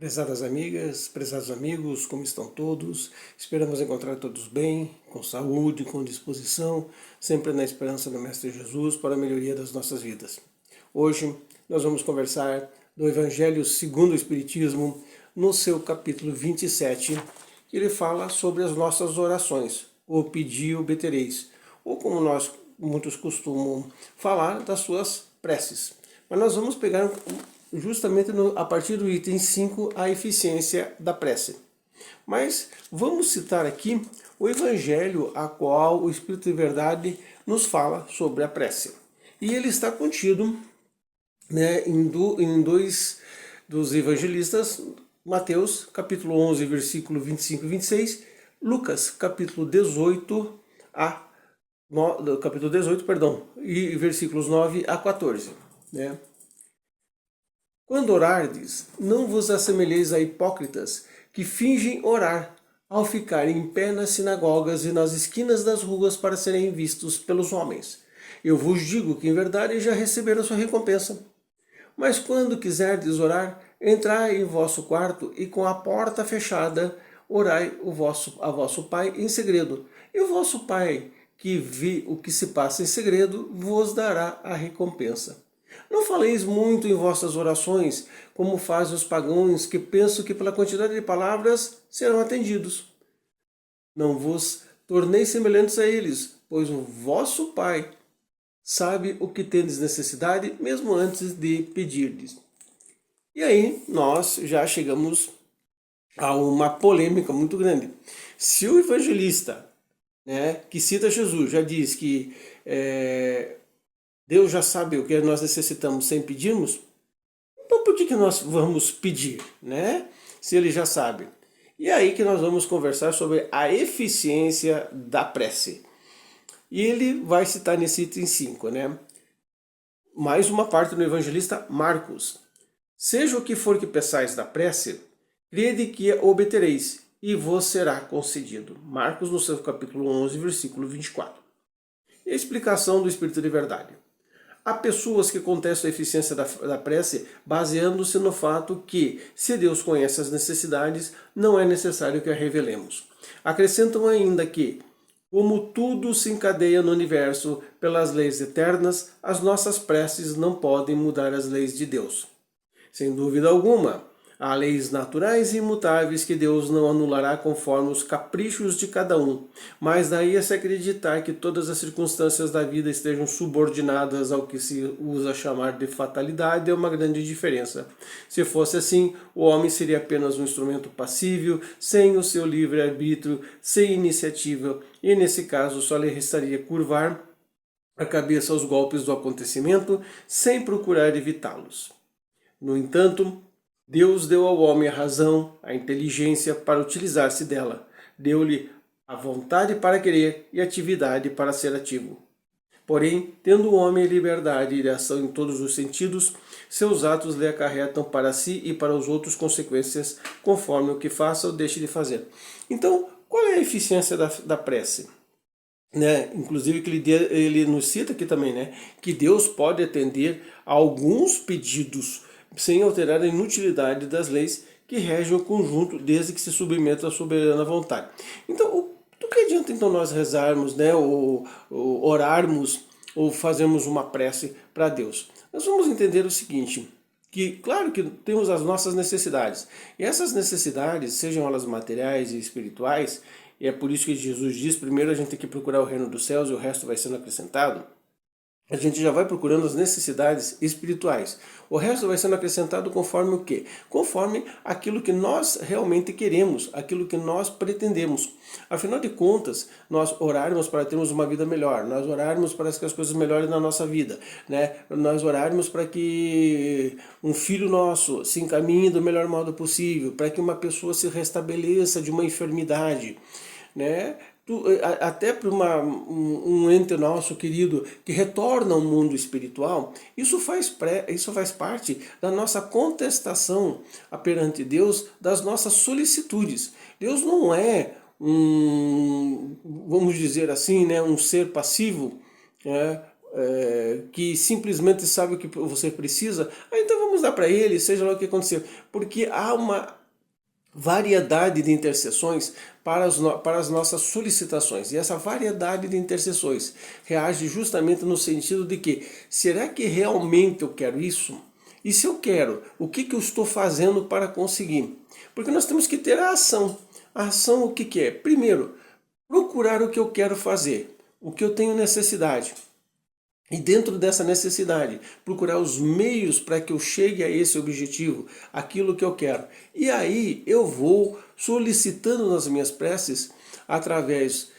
Prezadas amigas, prezados amigos, como estão todos? Esperamos encontrar todos bem, com saúde, com disposição, sempre na esperança do Mestre Jesus para a melhoria das nossas vidas. Hoje nós vamos conversar do Evangelho segundo o Espiritismo, no seu capítulo 27, que ele fala sobre as nossas orações, o pedi e obtereis, ou como muitos costumam falar, das suas preces. Mas nós vamos pegar justamente a partir do item 5, a eficiência da prece. Mas vamos citar aqui o Evangelho a qual o Espírito de Verdade nos fala sobre a prece. E ele está contido em dois dos evangelistas, Mateus, capítulo 11, versículo 25 e 26, Lucas, capítulo 18, e versículos 9 a 14. Quando orardes, não vos assemelheis a hipócritas que fingem orar, ao ficarem em pé nas sinagogas e nas esquinas das ruas para serem vistos pelos homens. Eu vos digo que em verdade já receberam sua recompensa. Mas quando quiserdes orar, entrai em vosso quarto e com a porta fechada, orai a vosso Pai em segredo. E o vosso Pai, que vê o que se passa em segredo, vos dará a recompensa. Não faleis muito em vossas orações, como fazem os pagãos que pensam que pela quantidade de palavras serão atendidos. Não vos torneis semelhantes a eles, pois o vosso Pai sabe o que tendes necessidade, mesmo antes de pedirdes. E aí nós já chegamos a uma polêmica muito grande. Se o evangelista, que cita Jesus, já diz que Deus já sabe o que nós necessitamos sem pedirmos, então por que nós vamos pedir, se ele já sabe? E é aí que nós vamos conversar sobre a eficiência da prece. E ele vai citar nesse item 5, mais uma parte do evangelista Marcos. Seja o que for que peçais da prece, crede que obtereis, e vos será concedido. Marcos, no seu capítulo 11, versículo 24. E a explicação do Espírito de Verdade. Há pessoas que contestam a eficiência da prece baseando-se no fato que, se Deus conhece as necessidades, não é necessário que a revelemos. Acrescentam ainda que, como tudo se encadeia no universo pelas leis eternas, as nossas preces não podem mudar as leis de Deus. Sem dúvida alguma, há leis naturais e imutáveis que Deus não anulará conforme os caprichos de cada um, mas daí a se acreditar que todas as circunstâncias da vida estejam subordinadas ao que se usa chamar de fatalidade é uma grande diferença. Se fosse assim, o homem seria apenas um instrumento passível, sem o seu livre-arbítrio, sem iniciativa, e nesse caso só lhe restaria curvar a cabeça aos golpes do acontecimento, sem procurar evitá-los. No entanto, Deus deu ao homem a razão, a inteligência para utilizar-se dela. Deu-lhe a vontade para querer e a atividade para ser ativo. Porém, tendo o homem liberdade e ação em todos os sentidos, seus atos lhe acarretam para si e para os outros consequências, conforme o que faça ou deixe de fazer. Então, qual é a eficiência da prece? Inclusive que ele nos cita aqui também, que Deus pode atender a alguns pedidos sem alterar a inutilidade das leis que regem o conjunto, desde que se submeta à soberana vontade. Então, do que adianta então nós rezarmos, ou orarmos, ou fazermos uma prece para Deus? Nós vamos entender o seguinte, que claro que temos as nossas necessidades, e essas necessidades, sejam elas materiais e espirituais, e é por isso que Jesus diz, primeiro a gente tem que procurar o reino dos céus e o resto vai sendo acrescentado. A gente já vai procurando as necessidades espirituais. O resto vai sendo acrescentado conforme o quê? Conforme aquilo que nós realmente queremos, aquilo que nós pretendemos. Afinal de contas, nós orarmos para termos uma vida melhor, nós orarmos para que as coisas melhorem na nossa vida, nós orarmos para que um filho nosso se encaminhe do melhor modo possível, para que uma pessoa se restabeleça de uma enfermidade, até para um ente nosso querido que retorna ao mundo espiritual, isso faz parte da nossa contestação perante Deus, das nossas solicitudes. Deus não é vamos dizer assim, um ser passivo, que simplesmente sabe o que você precisa, então vamos dar para ele, seja lá o que acontecer. Porque há uma variedade de intercessões para as nossas solicitações. E essa variedade de intercessões reage justamente no sentido de que, será que realmente eu quero isso? E se eu quero, o que eu estou fazendo para conseguir? Porque nós temos que ter a ação. A ação o que é? Primeiro, procurar o que eu quero fazer, o que eu tenho necessidade. E dentro dessa necessidade, procurar os meios para que eu chegue a esse objetivo, aquilo que eu quero. E aí eu vou solicitando nas minhas preces, através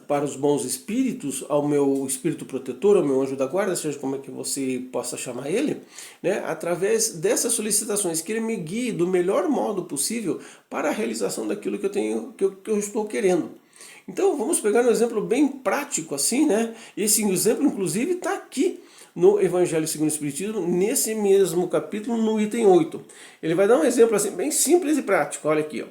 para os bons espíritos, ao meu espírito protetor, ao meu anjo da guarda, seja como é que você possa chamar ele, né? Através dessas solicitações, que ele me guie do melhor modo possível para a realização daquilo que eu estou querendo. Então vamos pegar um exemplo bem prático assim, né? Esse exemplo inclusive está aqui no Evangelho segundo o Espiritismo, nesse mesmo capítulo, no item 8. Ele vai dar um exemplo assim bem simples e prático, olha aqui, ó.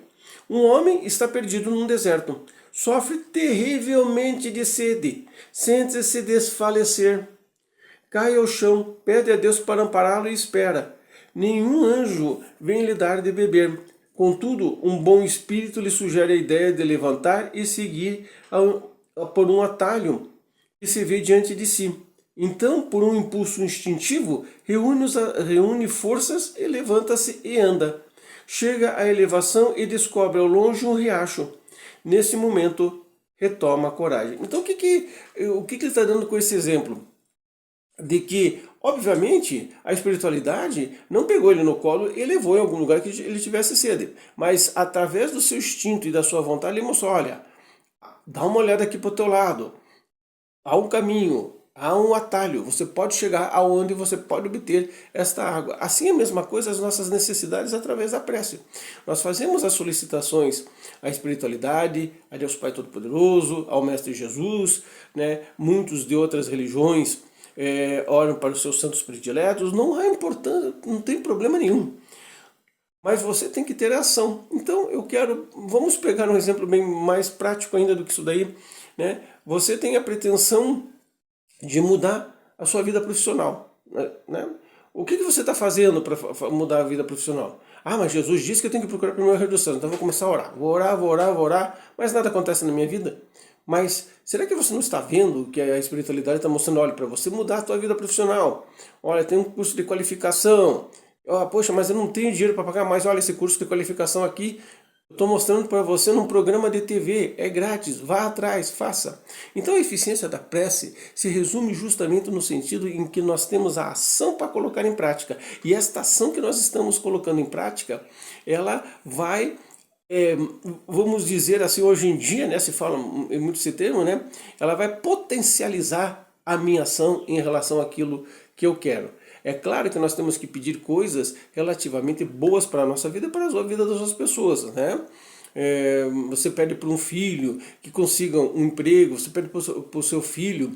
Um homem está perdido num deserto, sofre terrivelmente de sede, sente-se desfalecer, cai ao chão, pede a Deus para ampará-lo e espera. Nenhum anjo vem lhe dar de beber. Contudo, um bom espírito lhe sugere a ideia de levantar e seguir por um atalho que se vê diante de si. Então, por um impulso instintivo, reúne forças e levanta-se e anda. Chega à elevação e descobre ao longe um riacho. Nesse momento, retoma a coragem. Então, o que ele está dando com esse exemplo? De que, obviamente, a espiritualidade não pegou ele no colo e levou em algum lugar que ele tivesse sede. Mas, através do seu instinto e da sua vontade, ele mostrou, olha, dá uma olhada aqui para o teu lado. Há um caminho, há um atalho. Você pode chegar aonde você pode obter esta água. Assim é a mesma coisa as nossas necessidades através da prece. Nós fazemos as solicitações à espiritualidade, a Deus Pai Todo-Poderoso, ao Mestre Jesus, né? Muitos de outras religiões oram para os seus santos prediletos, não há importância, não tem problema nenhum. Mas você tem que ter ação. Então vamos pegar um exemplo bem mais prático ainda do que isso daí, né? Você tem a pretensão de mudar a sua vida profissional, né? O que você está fazendo para mudar a vida profissional? Ah, mas Jesus disse que eu tenho que procurar primeiro a redução, então eu vou começar a orar. Vou orar, mas nada acontece na minha vida. Mas será que você não está vendo que a espiritualidade está mostrando, olha, para você mudar a tua vida profissional, olha, tem um curso de qualificação, poxa, mas eu não tenho dinheiro para pagar mais, olha esse curso de qualificação aqui, eu estou mostrando para você num programa de TV, é grátis, vá atrás, faça. Então a eficiência da prece se resume justamente no sentido em que nós temos a ação para colocar em prática. E esta ação que nós estamos colocando em prática, ela vai, vamos dizer assim, hoje em dia, né, se fala muito esse termo, né, ela vai potencializar a minha ação em relação àquilo que eu quero. É claro que nós temos que pedir coisas relativamente boas para a nossa vida e para a vida das outras pessoas, né? Você pede para um filho que consiga um emprego, você pede para o seu filho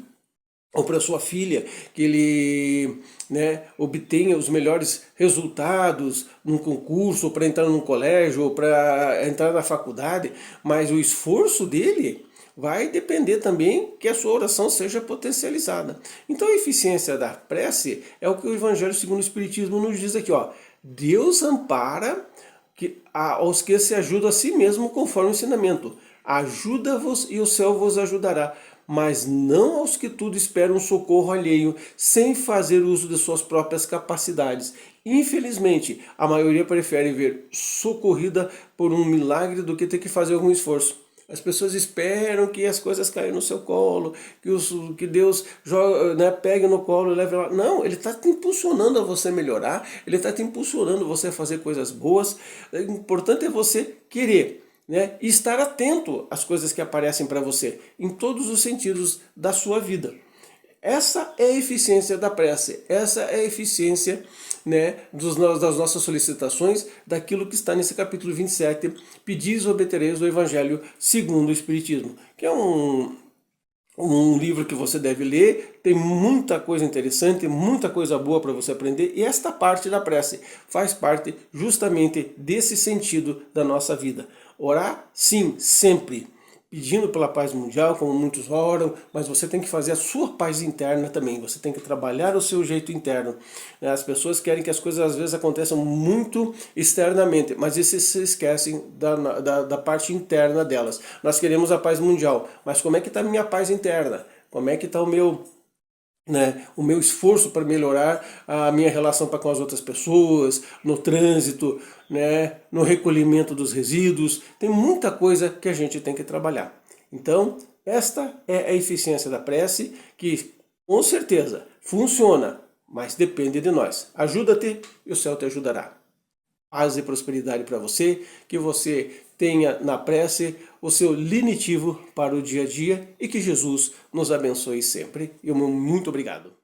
ou para sua filha que ele, né, obtenha os melhores resultados num concurso, ou para entrar num colégio, ou para entrar na faculdade, mas o esforço dele vai depender também que a sua oração seja potencializada. Então a eficiência da prece é o que o Evangelho segundo o Espiritismo nos diz aqui, ó. Deus ampara aos que se ajudam a si mesmo conforme o ensinamento. Ajuda-vos e o céu vos ajudará, mas não aos que tudo esperam um socorro alheio, sem fazer uso de suas próprias capacidades. Infelizmente, a maioria prefere ver socorrida por um milagre do que ter que fazer algum esforço. As pessoas esperam que as coisas caiam no seu colo, que Deus joga, né, pegue no colo e leve lá. Não, Ele está te impulsionando a você melhorar, Ele está te impulsionando a você a fazer coisas boas. O importante é você querer, né, e estar atento às coisas que aparecem para você, em todos os sentidos da sua vida. Essa é a eficiência da prece, essa é a eficiência, né, das nossas solicitações, daquilo que está nesse capítulo 27, Pedis e obtereis do Evangelho segundo o Espiritismo, que é um livro que você deve ler, tem muita coisa interessante, muita coisa boa para você aprender, e esta parte da prece faz parte justamente desse sentido da nossa vida. Orar, sim, sempre. pedindo pela paz mundial, como muitos oram, mas você tem que fazer a sua paz interna também, você tem que trabalhar o seu jeito interno. As pessoas querem que as coisas às vezes aconteçam muito externamente, mas esses se esquecem da parte interna delas. Nós queremos a paz mundial, mas como é que está a minha paz interna? Como é que está o meu esforço para melhorar a minha relação para com as outras pessoas, no trânsito, no recolhimento dos resíduos? Tem muita coisa que a gente tem que trabalhar. Então, esta é a eficiência da prece, que com certeza funciona, mas depende de nós. Ajuda-te e o céu te ajudará. Paz e prosperidade para você, que você tenha na prece o seu lenitivo para o dia a dia e que Jesus nos abençoe sempre. E muito obrigado.